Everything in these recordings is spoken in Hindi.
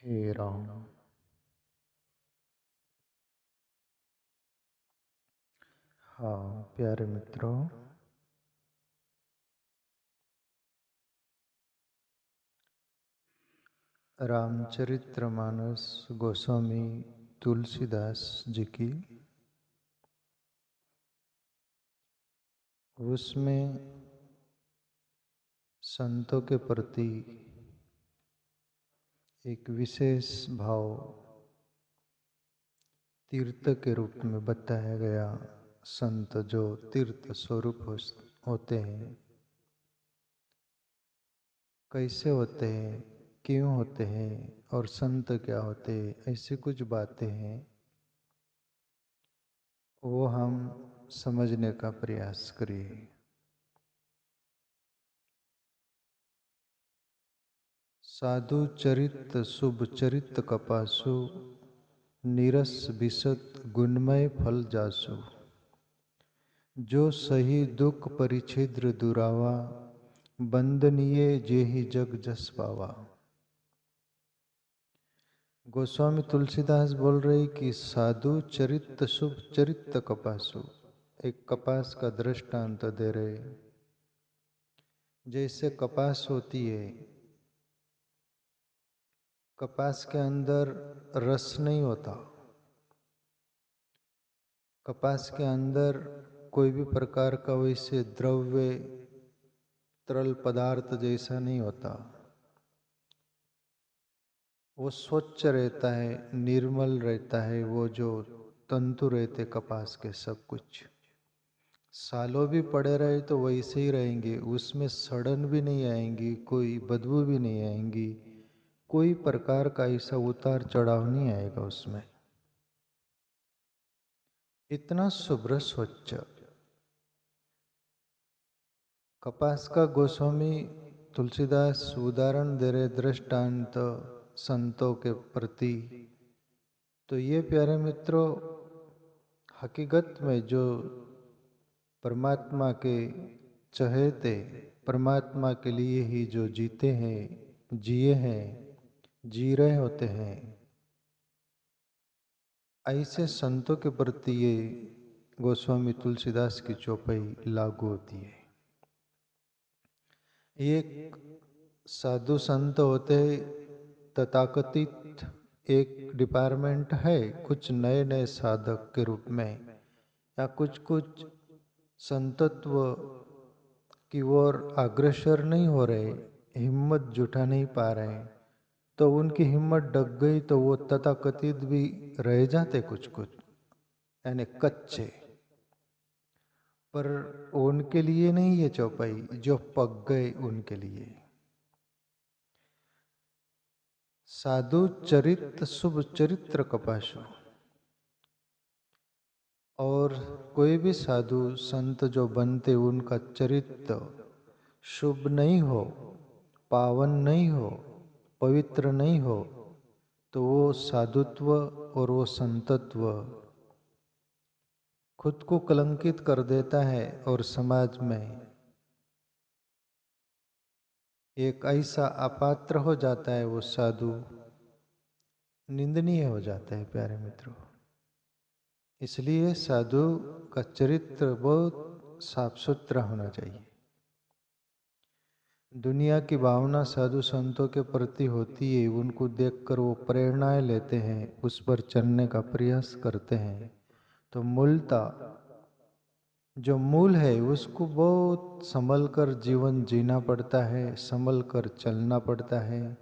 हे राम। हाँ प्यारे मित्रों, रामचरितमानस गोस्वामी तुलसीदास जी की, उसमें संतों के प्रति एक विशेष भाव तीर्थ के रूप में बताया गया। संत जो तीर्थ स्वरूप होते हैं, कैसे होते हैं, क्यों होते हैं और संत क्या होते हैं, ऐसी कुछ बातें हैं, वो हम समझने का प्रयास करिए। साधु चरित शुभ चरित कपासु, नीरस बिसत गुणमय फल जासु। जो सही दुख परिछिद्र दुरावा, बंदनीय जेहि जग जस पावा। गोस्वामी तुलसीदास बोल रहे कि साधु चरित शुभ चरित कपासु, एक कपास का दृष्टांत दे रहे। जैसे कपास होती है, कपास के अंदर रस नहीं होता, कपास के अंदर कोई भी प्रकार का वैसे द्रव्य तरल पदार्थ जैसा नहीं होता। वो स्वच्छ रहता है, निर्मल रहता है। वो जो तंतु रहते कपास के, सब कुछ सालों भी पड़े रहे तो वैसे ही रहेंगे, उसमें सड़न भी नहीं आएंगी, कोई बदबू भी नहीं आएंगी, कोई प्रकार का ऐसा उतार चढ़ाव नहीं आएगा उसमें। इतना शुभ्र स्वच्छ कपास का गोस्वामी तुलसीदास उदाहरण दे रहे, दृष्टांत संतों के प्रति। तो ये प्यारे मित्रों, हकीकत में जो परमात्मा के चहेते, परमात्मा के लिए ही जो जीते हैं, जिए हैं, जी रहे होते हैं, ऐसे संतों के प्रति ये गोस्वामी तुलसीदास की चौपाई लागू होती है। एक साधु संत होते तथाकथित एक डिपार्टमेंट है, कुछ नए नए साधक के रूप में, या कुछ कुछ संतत्व की ओर अग्रसर नहीं हो रहे, हिम्मत जुटा नहीं पा रहे, तो उनकी हिम्मत डग गई तो वो तथाकथित भी रह जाते कुछ कुछ, यानी कच्चे। पर उनके लिए नहीं ये चौपाई, जो पक गए उनके लिए। साधु चरित शुभ चरित्र कपासु। और कोई भी साधु संत जो बनते, उनका चरित्र शुभ नहीं हो, पावन नहीं हो, पवित्र नहीं हो, तो वो साधुत्व और वो संतत्व खुद को कलंकित कर देता है और समाज में एक ऐसा अपात्र हो जाता है, वो साधु निंदनीय हो जाता है प्यारे मित्रों। इसलिए साधु का चरित्र बहुत साफ सुथरा होना चाहिए। दुनिया की भावना साधु संतों के प्रति होती है, उनको देखकर वो प्रेरणाएं लेते हैं, उस पर चलने का प्रयास करते हैं। तो मूलतः जो मूल है उसको बहुत संभल कर जीवन जीना पड़ता है, संभल कर चलना पड़ता है।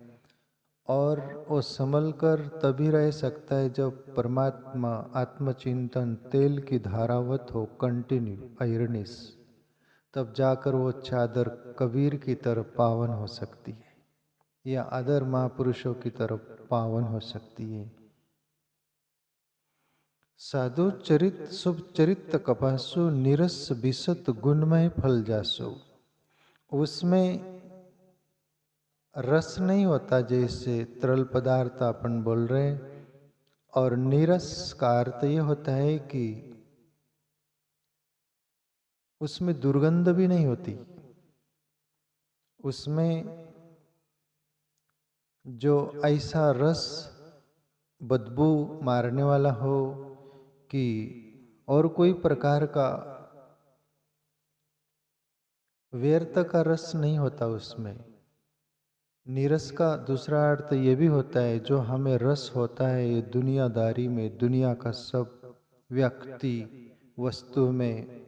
और वो संभल कर तभी रह सकता है जब परमात्मा आत्मचिंतन तेल की धारावत हो, कंटिन्यू अहिर्निश। तब जाकर वो चादर कबीर की तरफ पावन हो सकती है, या अदर महापुरुषों की तरफ पावन हो सकती है। साधु चरित शुभ चरित कपासु, निरस बिसत गुणमय फल जासु। उसमें रस नहीं होता, जैसे तरल पदार्थ अपन बोल रहे। और नीरस का अर्थ ये होता है कि उसमें दुर्गंध भी नहीं होती, उसमें जो ऐसा रस बदबू मारने वाला हो कि और कोई प्रकार का व्यर्थ का रस नहीं होता उसमें। नीरस का दूसरा अर्थ ये भी होता है जो हमें रस होता है ये दुनियादारी में, दुनिया का सब व्यक्ति वस्तु में,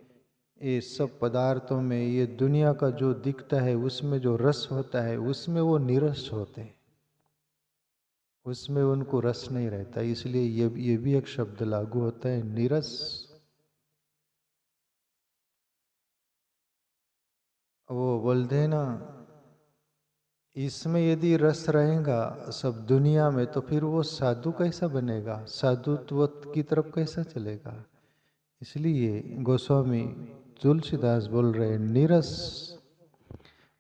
ये सब पदार्थों में, ये दुनिया का जो दिखता है उसमें जो रस होता है उसमें वो नीरस होते हैं, उसमें उनको रस नहीं रहता। इसलिए ये भी एक शब्द लागू होता है, नीरस। वो बोलते हैं ना, इसमें यदि रस रहेगा सब दुनिया में तो फिर वो साधु कैसा बनेगा, साधुत्व की तरफ कैसा चलेगा। इसलिए गोस्वामी तुलसीदास बोल रहे हैं नीरस।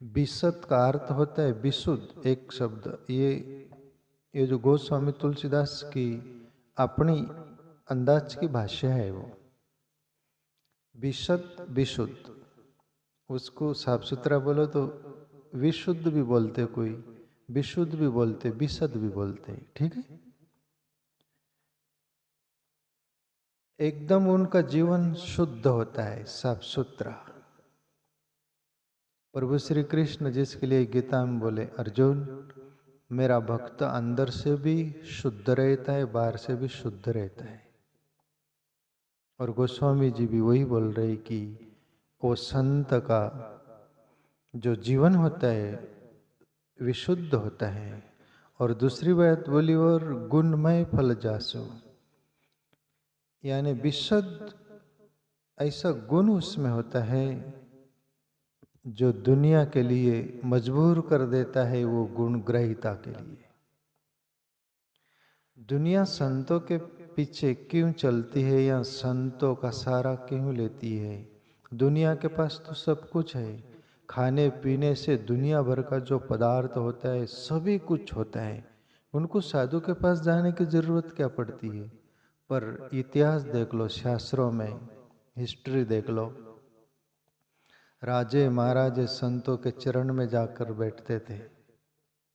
विशद का अर्थ होता है विशुद्ध, एक शब्द। ये जो गोस्वामी तुलसीदास की अपनी अंदाज की भाषा है, वो विशद विशुद्ध, उसको साफ सुथरा बोलो तो विशुद्ध भी बोलते, कोई विशुद्ध भी बोलते, विशद भी बोलते, ठीक है। एकदम उनका जीवन शुद्ध होता है, साफ सुथरा। प्रभु श्री कृष्ण जिसके लिए गीता में बोले, अर्जुन मेरा भक्त अंदर से भी शुद्ध रहता है, बाहर से भी शुद्ध रहता है। और गोस्वामी जी भी वही बोल रहे कि वो संत का जो जीवन होता है विशुद्ध होता है। और दूसरी बात बोली, और गुणमय फल जासु, यानी विशुद्ध ऐसा गुण उसमें होता है जो दुनिया के लिए मजबूर कर देता है, वो गुण ग्रहिता के लिए। दुनिया संतों के पीछे क्यों चलती है या संतों का सहारा क्यों लेती है? दुनिया के पास तो सब कुछ है, खाने पीने से दुनिया भर का जो पदार्थ होता है सभी कुछ होता है, उनको साधु के पास जाने की जरूरत क्या पड़ती है। पर इतिहास देख लो, शास्त्रों में हिस्ट्री देख लो, राजे महाराजे संतों के चरण में जाकर बैठते थे।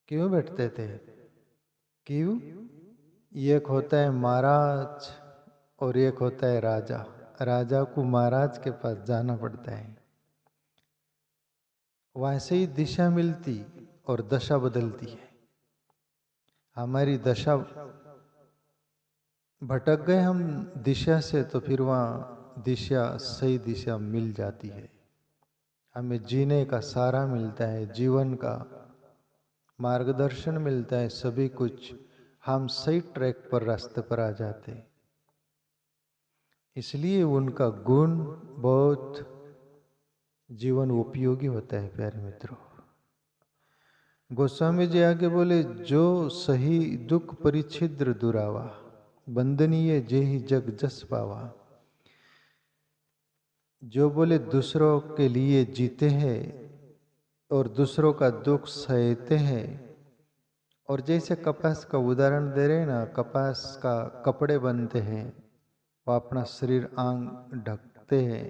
क्यों बैठते थे? क्यों? एक होता है महाराज और एक होता है राजा। राजा को महाराज के पास जाना पड़ता है, वैसे ही दिशा मिलती और दशा बदलती है। हमारी दशा भटक गए हम दिशा से, तो फिर वहाँ दिशा, सही दिशा मिल जाती है, हमें जीने का सहारा मिलता है, जीवन का मार्गदर्शन मिलता है, सभी कुछ, हम सही ट्रैक पर, रास्ते पर आ जाते हैं। इसलिए उनका गुण बहुत जीवन उपयोगी होता है। प्यारे मित्रों, गोस्वामी जी आगे बोले, जो सही दुख परिच्छिद्र दुरावा, बंदनीय जेहि जग जस पावा। जो बोले दूसरों के लिए जीते हैं और दूसरों का दुख सहते हैं, और जैसे कपास का उदाहरण दे रहे हैं ना, कपास का कपड़े बनते हैं, वो अपना शरीर आंग ढकते हैं,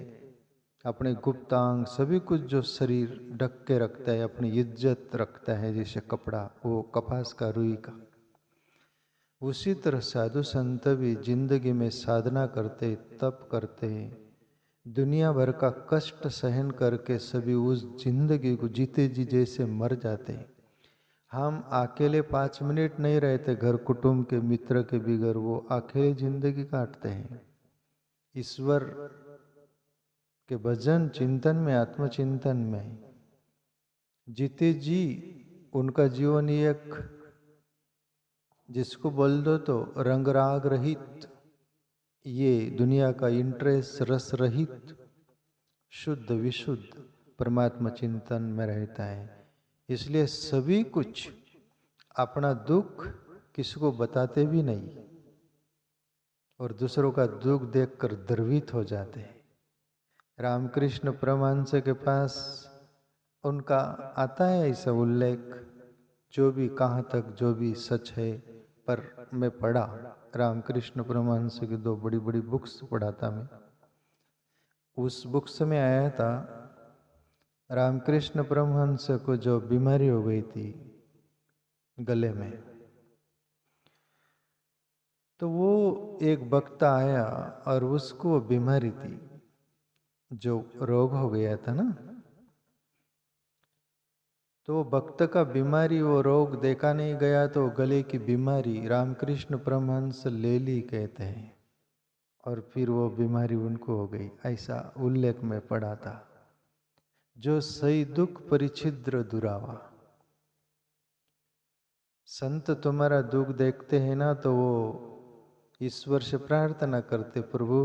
अपने गुप्त अंग सभी कुछ जो शरीर ढक के रखता है, अपनी इज्जत रखता है, जैसे कपड़ा, वो कपास का, रुई का। उसी तरह साधु संत भी जिंदगी में साधना करते, तप करते हैं, दुनिया भर का कष्ट सहन करके सभी उस जिंदगी को जीते जी जैसे मर जाते हैं। हम अकेले 5 मिनट नहीं रहते, घर कुटुंब के, मित्र के बिगर वो अकेले जिंदगी काटते हैं। ईश्वर के भजन चिंतन में, आत्मचिंतन में जीते जी उनका जीवन एक, जिसको बोल दो तो रंग राग रहित, ये दुनिया का इंटरेस्ट रस रहित, शुद्ध विशुद्ध परमात्मा चिंतन में रहता है। इसलिए सभी कुछ, अपना दुख किसी को बताते भी नहीं और दूसरों का दुख देखकर द्रवित हो जाते हैं। रामकृष्ण परमहंस के पास उनका आता है ऐसा उल्लेख, जो भी कहाँ तक जो भी सच है, पर मैं पढ़ा रामकृष्ण परमहंस की 2 बड़ी बड़ी बुक्स पढ़ा था मैं। उस बुक्स में आया था, रामकृष्ण परमहंस को जो बीमारी हो गई थी, गले में। तो वो एक भक्त आया और उसको बीमारी थी, जो रोग हो गया था ना, तो भक्त का बीमारी वो रोग देखा नहीं गया, तो गले की बीमारी रामकृष्ण परमहंस ले ली कहते हैं, और फिर वो बीमारी उनको हो गई, ऐसा उल्लेख में पढ़ा था। जो सही दुख परिछिद्र दुरावा। संत तुम्हारा दुख देखते हैं ना, तो वो ईश्वर से प्रार्थना करते, प्रभु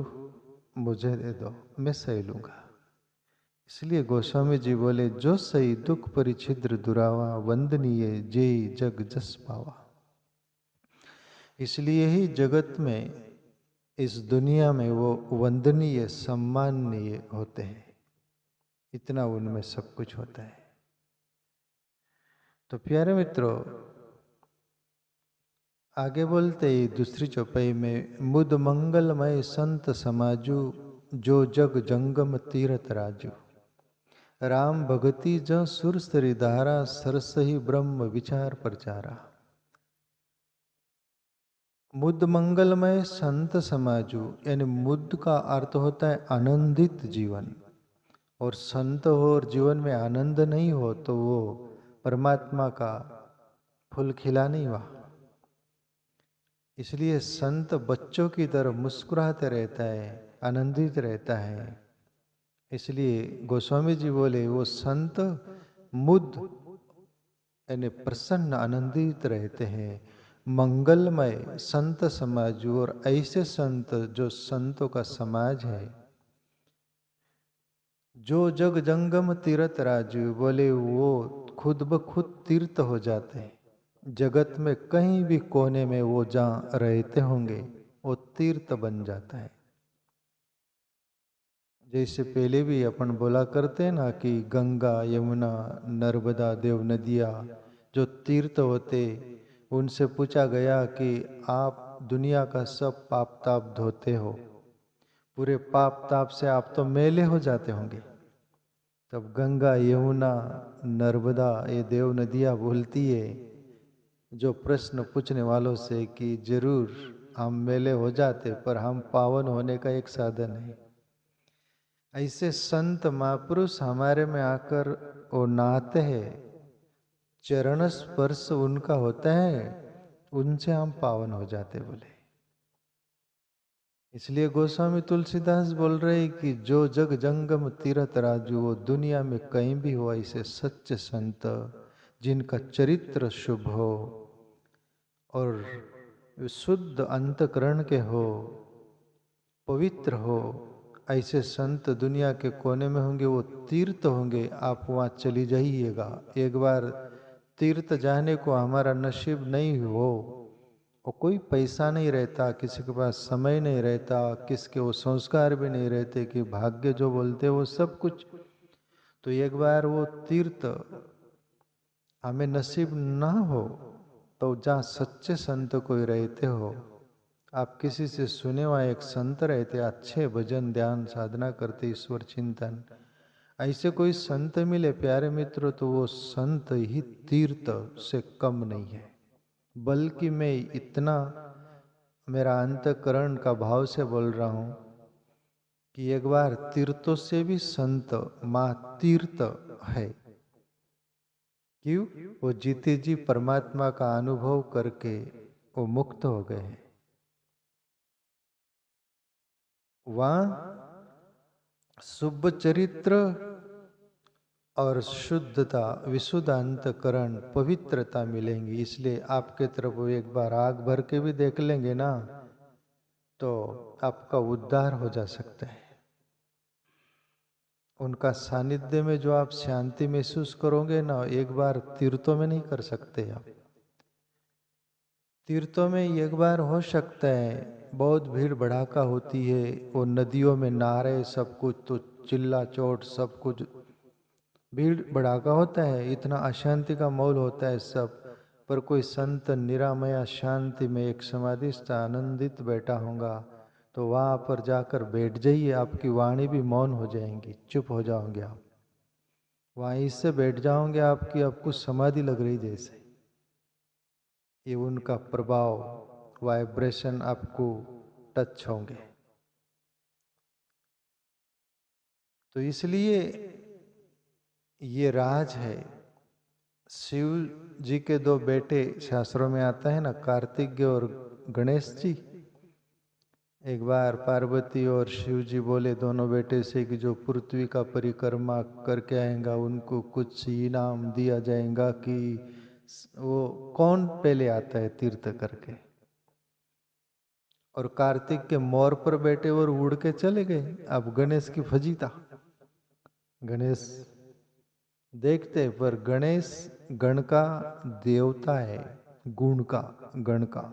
मुझे दे दो, मैं सह लूंगा। इसलिए गोस्वामी जी बोले, जो सही दुख परिछिद्र दुरावा, वंदनीय जेई जग जस पावा। इसलिए ही जगत में, इस दुनिया में वो वंदनीय सम्माननीय होते हैं, इतना उनमें सब कुछ होता है। तो प्यारे मित्रों, आगे बोलते ही दूसरी चौपाई में, मुद मंगलमय संत समाजू, जो जग जंगम तीरथ राजू। राम भगति ज सुर सरी धारा, सरसही ब्रह्म विचार प्रचारा। मुद मंगलमय संत समाजू, यानी मुद का अर्थ होता है आनंदित जीवन, और संत हो और जीवन में आनंद नहीं हो तो वो परमात्मा का फूल खिला नहीं हुआ। इसलिए संत बच्चों की तरह मुस्कुराते रहता है, आनंदित रहता है। इसलिए गोस्वामी जी बोले, वो संत मुद यानी प्रसन्न आनंदित रहते हैं। मंगलमय संत समाज, और ऐसे संत जो संतों का समाज है, जो जग जंगम तीर्थ राजू, बोले वो खुद ब खुद तीर्थ हो जाते हैं। जगत में कहीं भी कोने में वो जहाँ रहते होंगे, वो तीर्थ बन जाता है। जैसे पहले भी अपन बोला करते हैं ना कि गंगा यमुना नर्मदा देव नदियाँ जो तीर्थ होते, उनसे पूछा गया कि आप दुनिया का सब पाप ताप धोते हो, पूरे पाप ताप से आप तो मेले हो जाते होंगे। तब गंगा यमुना नर्मदा ये देव नदियाँ बोलती है, जो प्रश्न पूछने वालों से, कि जरूर हम मेले हो जाते, पर हम पावन होने का एक साधन है। ऐसे संत महापुरुष हमारे में आकर वो नहाते हैं, चरण स्पर्श उनका होता है, उनसे हम पावन हो जाते बोले। इसलिए गोस्वामी तुलसीदास बोल रहे कि जो जग जंगम तीरथ राजू, वो दुनिया में कहीं भी हो ऐसे सच्चे संत, जिनका चरित्र शुभ हो और शुद्ध अंतकरण के हो, पवित्र हो, ऐसे संत दुनिया के कोने में होंगे, वो तीर्थ होंगे। आप वहाँ चली जाइएगा। एक बार तीर्थ जाने को हमारा नसीब नहीं हो, और कोई पैसा नहीं रहता, किसी के पास समय नहीं रहता, किसके वो संस्कार भी नहीं रहते, कि भाग्य जो बोलते वो सब कुछ, तो एक बार वो तीर्थ हमें नसीब ना हो, तो जहाँ सच्चे संत कोई रहते हो, आप किसी से सुने हुआ एक संत रहते, अच्छे भजन ध्यान साधना करते, ईश्वर चिंतन, ऐसे कोई संत मिले प्यारे मित्र, तो वो संत ही तीर्थ से कम नहीं है। बल्कि मैं इतना मेरा अंतकरण का भाव से बोल रहा हूँ कि एक बार तीर्थों से भी संत माँ तीर्थ है। क्यों? वो जीते जी परमात्मा का अनुभव करके वो मुक्त हो गए हैं। वहाँ शुभ चरित्र और शुद्धता, विशुद्ध अंतकरण, पवित्रता मिलेंगी। इसलिए आपके तरफ वो एक बार आग भर के भी देख लेंगे ना, तो आपका उद्धार हो जा सकता है। उनका सानिध्य में जो आप शांति महसूस करोगे ना, एक बार तीर्थों में नहीं कर सकते आप। तीर्थों में एक बार हो सकता है, बहुत भीड़ भड़ाका होती है, वो नदियों में नहा रहे सब कुछ, तो चिल्ला चोट सब कुछ भीड़ भड़ाका होता है, इतना अशांति का माहौल होता है सब। पर कोई संत निरामया शांति में एक समाधिस्थ आनंदित बैठा होगा, तो वहाँ पर जाकर बैठ जाइए, आपकी वाणी भी मौन हो जाएंगी, चुप हो जाओगे आप। वहीं से बैठ जाओगे, आपकी आपको समाधि लग रही जैसे। ये उनका प्रभाव, वाइब्रेशन आपको टच होंगे। तो इसलिए ये राज है। शिव जी के दो बेटे, शास्त्रों में आता है ना, कार्तिक और गणेश जी। एक बार पार्वती और शिव जी बोले दोनों बेटे से कि जो पृथ्वी का परिक्रमा करके आएगा उनको कुछ इनाम दिया जाएगा, कि वो कौन पहले आता है तीर्थ करके। और कार्तिक के मोर पर बैठे और उड़ के चले गए। अब गणेश की फजीता, गणेश देखते, पर गणेश गण का देवता है, गुण का, गण का,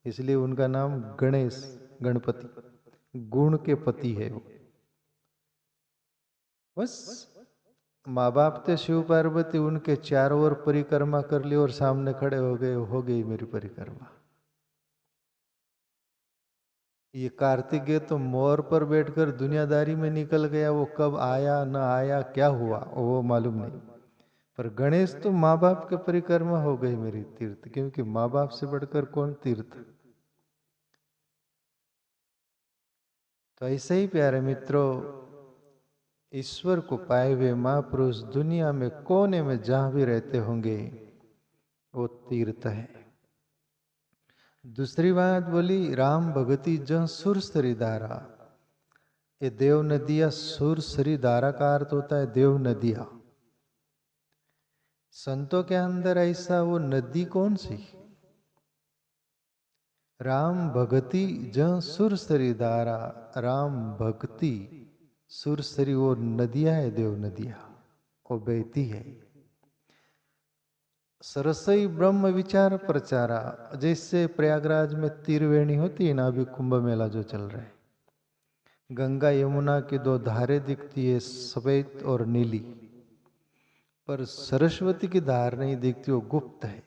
इसलिए उनका नाम गणेश, गणपति, गुण के पति है वो। बस माँ बाप थे शिव पार्वती, उनके चारों ओर परिक्रमा कर ली और सामने खड़े हो गए, हो गई मेरी परिक्रमा। ये कार्तिकेय तो मोर पर बैठकर दुनियादारी में निकल गया, वो कब आया न आया क्या हुआ वो मालूम नहीं। पर गणेश तो माँ बाप के परिक्रमा हो गई मेरी तीर्थ, क्योंकि माँ बाप से बढ़कर कौन तीर्थ। तो ऐसे ही प्यारे मित्रों, ईश्वर को पाए हुए महापुरुष दुनिया में कोने में जहां भी रहते होंगे वो तीर्थ है। दूसरी बात बोली, राम भगति जह सुर सरी धारा। ये देव नदिया, सुर सरी धारा का अर्थ होता है देव नदिया। संतों के अंदर ऐसा वो नदी कौन सी? राम भगति जह सुरसरी धारा। राम भक्ति सुरसरी, वो नदिया है, देव नदिया, वो बहती है। सरसई ब्रह्म विचार प्रचारा, जैसे प्रयागराज में त्रिवेणी होती है ना, अभी कुंभ मेला जो चल रहा है, गंगा यमुना की दो धारें दिखती है, सफेद और नीली, पर सरस्वती की धार नहीं दिखती, वो गुप्त है।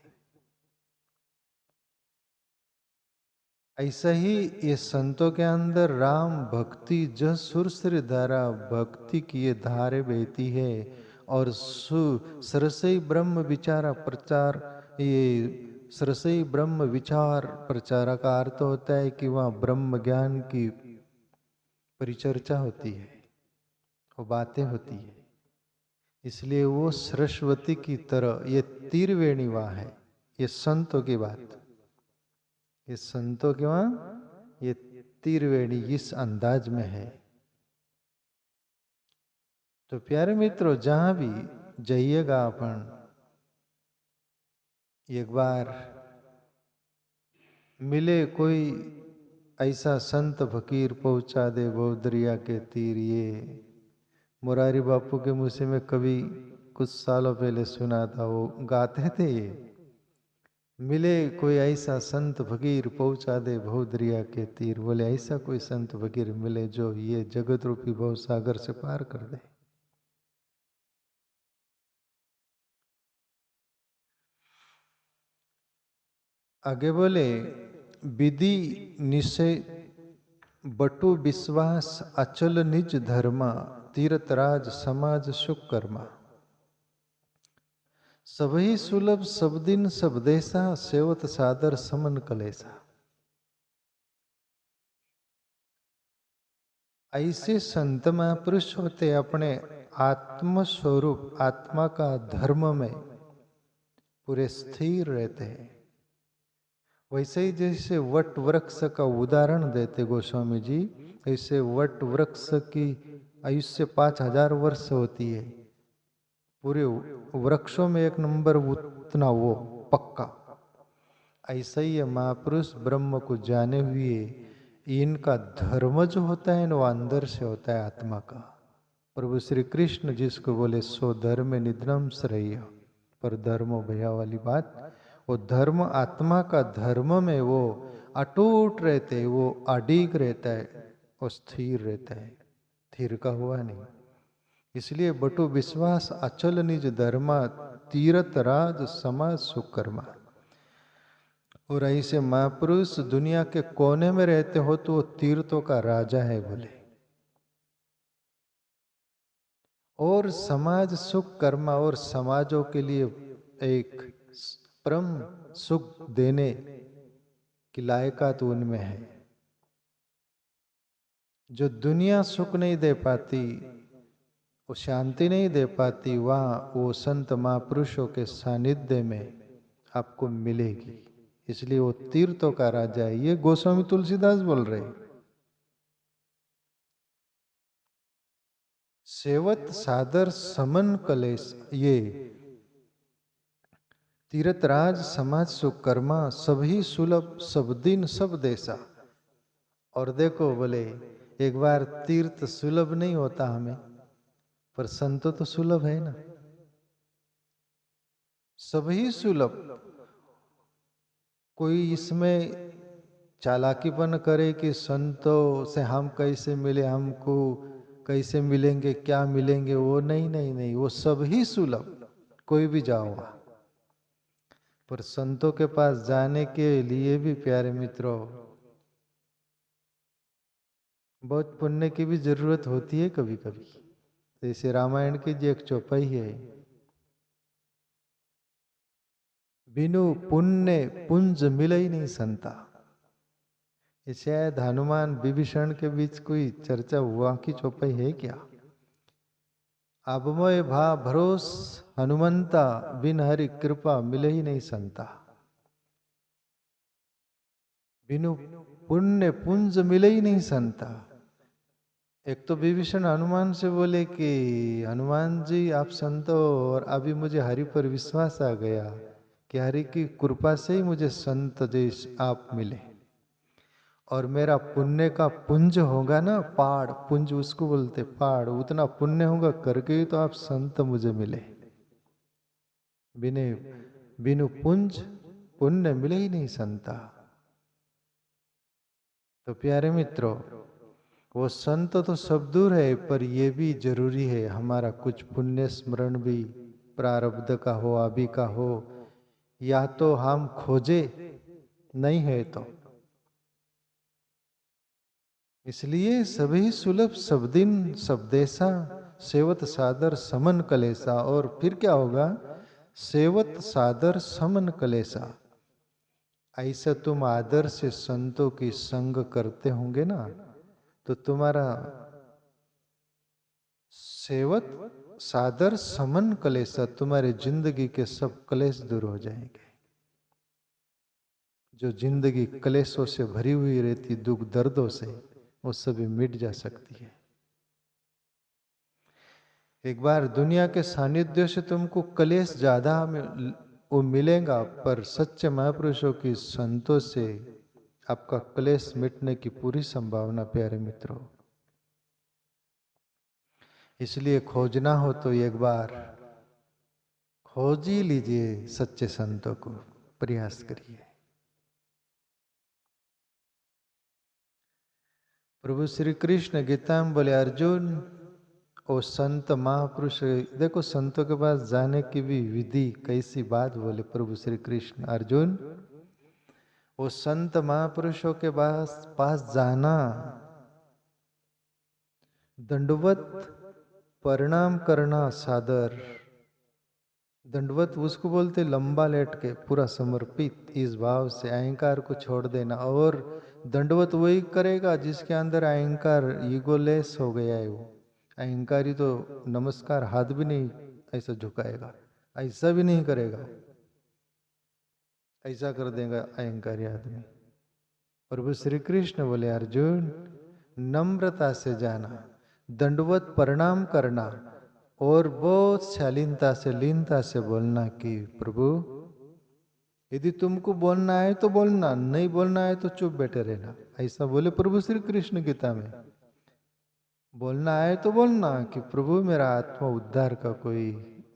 ऐसा ही ये संतों के अंदर राम भक्ति जस सुरसरी धारा, भक्ति की ये धारे बहती है। और सरसई ब्रह्म विचारा प्रचार, ये सरसई ब्रह्म विचार प्रचार का अर्थ होता है कि वहाँ ब्रह्म ज्ञान की परिचर्चा होती है, वो बातें होती है। इसलिए वो सरस्वती की तरह ये त्रिवेणी वहाँ है। ये संतों की बात, ये संतों के वहाँ ये त्रिवेणी इस अंदाज में है। तो प्यारे मित्रों, जहां भी जाइएगा अपन, एक बार मिले कोई ऐसा संत फकीर, पहुंचा दे भवदरिया के तीर। ये मुरारी बापू के मुँह से मैं कभी कुछ सालों पहले सुना था, वो गाते थे ये, मिले कोई ऐसा संत फकीर पहुंचा दे भवदरिया के तीर। बोले ऐसा कोई संत फकीर मिले जो ये जगत रूपी भव सागर से पार कर दे। आगे बोले, विधि निश्चय बटु विश्वास, अचल निज धर्मा, तीर्थ राज समाज सुख कर्मा। सबही सुलभ सब दिन सब देसा, सेवत सादर समन कलेसा। ऐसे संत महापुरुष होते अपने आत्म स्वरूप, आत्मा का धर्म में पूरे स्थिर रहते हैं। वैसे ही जैसे वट वृक्ष का उदाहरण देते गोस्वामी जी, ऐसे वट वृक्ष की आयुष्य 5000 वर्ष होती है। पूरे वृक्षों में एक नंबर उतना वो पक्का। ऐसा ही महापुरुष ब्रह्म को जाने हुए, इनका धर्म जो होता है ना, वो अंदर से होता है, आत्मा का। प्रभु श्री कृष्ण जिसको बोले सो धर्म निधनम श्रेय, पर धर्म भया वाली बात, वो धर्म आत्मा का धर्म में वो अटूट रहते, वो अडिग रहता है, वो स्थिर रहता है, स्थिर का हुआ नहीं। इसलिए बटु विश्वास, अचल निज धर्मा, तीरथ राज समाज सुकर्मा। और ऐसे महापुरुष दुनिया के कोने में रहते हो तो वो तीर्थों का राजा है बोले। और समाज सुख कर्मा, और समाजों के लिए एक परम सुख देने की लायकात उनमें है। जो दुनिया सुख नहीं दे पाती, वो शांति नहीं दे पाती, वहाँ वो संत महापुरुषों के सानिध्य में आपको मिलेगी। इसलिए वो तीर्थों का राजा है। ये गोस्वामी तुलसीदास बोल रहे। सेवत सादर समन कलेश, ये तीर्थराज समाज सुकर्मा, सभी सुलभ सब दिन सब देशा। और देखो बोले, एक बार तीर्थ सुलभ नहीं होता हमें, पर संतो तो सुलभ है ना, सभी सुलभ। कोई इसमें चालाकीपन करे कि संतों से हम कैसे मिले, हमको कैसे मिलेंगे, क्या मिलेंगे, वो नहीं नहीं नहीं, वो सभी सुलभ, कोई भी जाओ वहाँ। पर संतों के पास जाने के लिए भी प्यारे मित्रों बहुत पुण्य की भी जरूरत होती है कभी कभी। जैसे रामायण की जो एक चौपाई है, बिनु पुण्य पुंज मिले ही नहीं संता। ये शायद हनुमान विभीषण के बीच कोई चर्चा हुआ की चौपाई है क्या? अब मोय भा भरोस हनुमंता, बिन हरि कृपा मिले ही नहीं संता। बिनु पुण्य पुंज मिले ही नहीं संता। एक तो विभीषण हनुमान से बोले कि हनुमान जी आप संत हो, और अभी मुझे हरि पर विश्वास आ गया कि हरि की कृपा से ही मुझे संत जैसे आप मिले, और मेरा पुण्य का पुंज होगा ना, पहाड़ पुंज उसको बोलते, पहाड़ उतना पुण्य होगा करके ही तो आप संत मुझे मिले। बिने बिनु पुंज पुण्य मिले ही नहीं संता। तो प्यारे मित्रों, वो संत तो सब दूर है, पर ये भी जरूरी है हमारा कुछ पुण्य स्मरण भी प्रारब्ध का हो, अभी का हो, या तो हम खोजे नहीं है तो। इसलिए सभी सुलभ सब दिन सब देशा, सेवत सादर समन कलेसा। और फिर क्या होगा? सेवत सादर समन कलेसा। ऐसा तुम आदर से संतों की संग करते होंगे ना, तो तुम्हारा सेवत सादर समन कलेसा, तुम्हारी जिंदगी के सब कलेश दूर हो जाएंगे। जो जिंदगी कलेशों से भरी हुई रहती, दुख दर्दों से, वो सभी मिट जा सकती है। एक बार दुनिया के सानिध्य से तुमको कलेश ज्यादा वो मिलेगा, पर सच्चे महापुरुषों की संतों से आपका कलेश मिटने की पूरी संभावना प्यारे मित्रों। इसलिए खोजना हो तो एक बार खोज ही लीजिए, सच्चे संतों को प्रयास करिए। प्रभु श्री कृष्ण गीता में बोले, अर्जुन ओ संत महापुरुष, देखो संतों के पास जाने की भी विधि कैसी बात बोले प्रभु श्री कृष्ण। अर्जुन वो संत महापुरुषों के पास जाना, दंडवत प्रणाम करना सादर। दंडवत उसको बोलते लंबा लेट के पूरा समर्पित इस भाव से अहंकार को छोड़ देना। और दंडवत वही करेगा जिसके अंदर अहंकार ईगोलेस हो गया है। वो अहंकारी तो नमस्कार हाथ भी नहीं ऐसा झुकाएगा, ऐसा भी नहीं करेगा, ऐसा कर देगा अहंकारी आदमी। प्रभु श्री कृष्ण बोले, अर्जुन नम्रता से जाना, दंडवत प्रणाम करना, और बहुत शालीनता से लीनता से बोलना कि प्रभु यदि तुमको बोलना है तो बोलना, नहीं बोलना है तो चुप बैठे रहना। ऐसा बोले प्रभु श्री कृष्ण गीता में। बोलना है तो बोलना कि प्रभु मेरा आत्मा उद्धार का कोई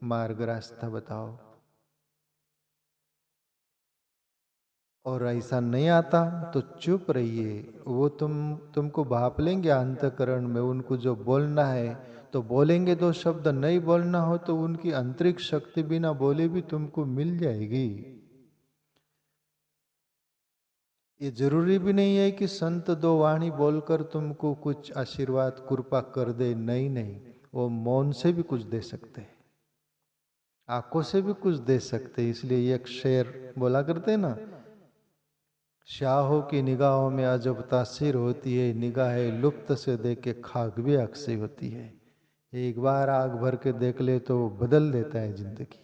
मार्ग रास्ता बताओ, और ऐसा नहीं आता तो चुप रहिए। वो तुमको भाप लेंगे अंतकरण में, उनको जो बोलना है तो बोलेंगे। दो शब्द नहीं बोलना हो तो उनकी आंतरिक शक्ति बिना बोले भी तुमको मिल जाएगी। ये जरूरी भी नहीं है कि संत दो वाणी बोलकर तुमको कुछ आशीर्वाद कृपा कर दे, नहीं नहीं, वो मौन से भी कुछ दे सकते हैं। आंखों से भी कुछ दे सकते, इसलिए एक शेर बोला करते ना, शाहों की निगाहों में अजब तासीर होती है, निगाहें लुप्त से देख के खाक भी अक्सी होती है। एक बार आग भर के देख ले तो बदल देता है जिंदगी।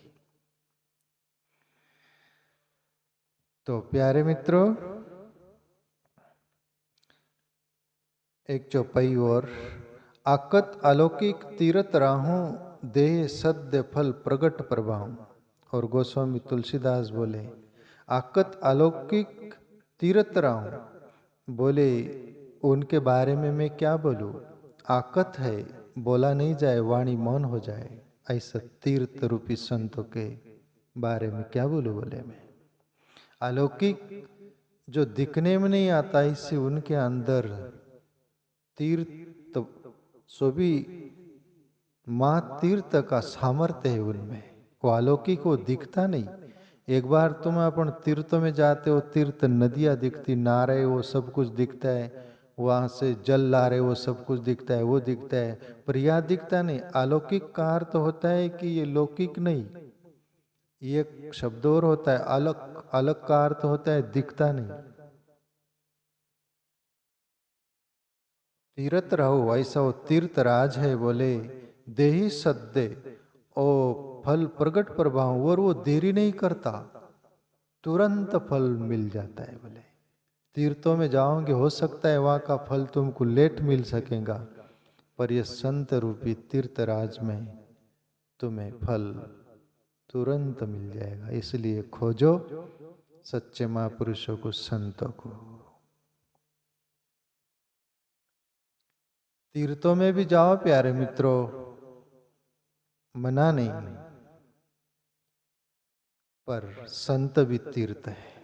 तो प्यारे मित्रों, एक चौपाई और, आकत अलौकिक तीरथ राहों, देह सद्य फल प्रगट प्रभाव। और गोस्वामी तुलसीदास बोले, आकत अलौकिक तीरथ राहों, बोले उनके बारे में मैं क्या बोलूं, आकत है, बोला नहीं जाए, वाणी मौन हो जाए, ऐसा तीर्थ रूपी संतों के बारे में क्या बोलूं, बोले मैं। अलौकिक जो दिखने में नहीं आता, इससे उनके अंदर तीर्थ सो भी माँ तीर्थ का सामर्थ्य है उनमें, वो अलौकिक वो दिखता नहीं। एक बार तुम अपन तीर्थों में जाते हो, तीर्थ नदियां दिखती, नारे, वो सब कुछ दिखता है, वहां से जल ला रहे, वो सब कुछ दिखता है, वो दिखता है, पर यह दिखता नहीं। अलौकिक का अर्थ होता है कि ये लौकिक नहीं, ये शब्द और होता है, अलग अलग का अर्थ होता है दिखता नहीं। तीर्थ रहो, ऐसा वो तीर्थ राज है, बोले देही सद्दे ओ फल प्रगट प्रभाव, और वो देरी नहीं करता, तुरंत फल मिल जाता है। बोले तीर्थों में जाओगे, हो सकता है वहां का फल तुमको लेट मिल सकेगा, पर ये संत रूपी तीर्थ राज में तुम्हें फल तुरंत मिल जाएगा। इसलिए खोजो सच्चे महापुरुषों को, संतों को। तीर्थों में भी जाओ प्यारे मित्रों, मना नहीं, पर संत भी तीर्थ है।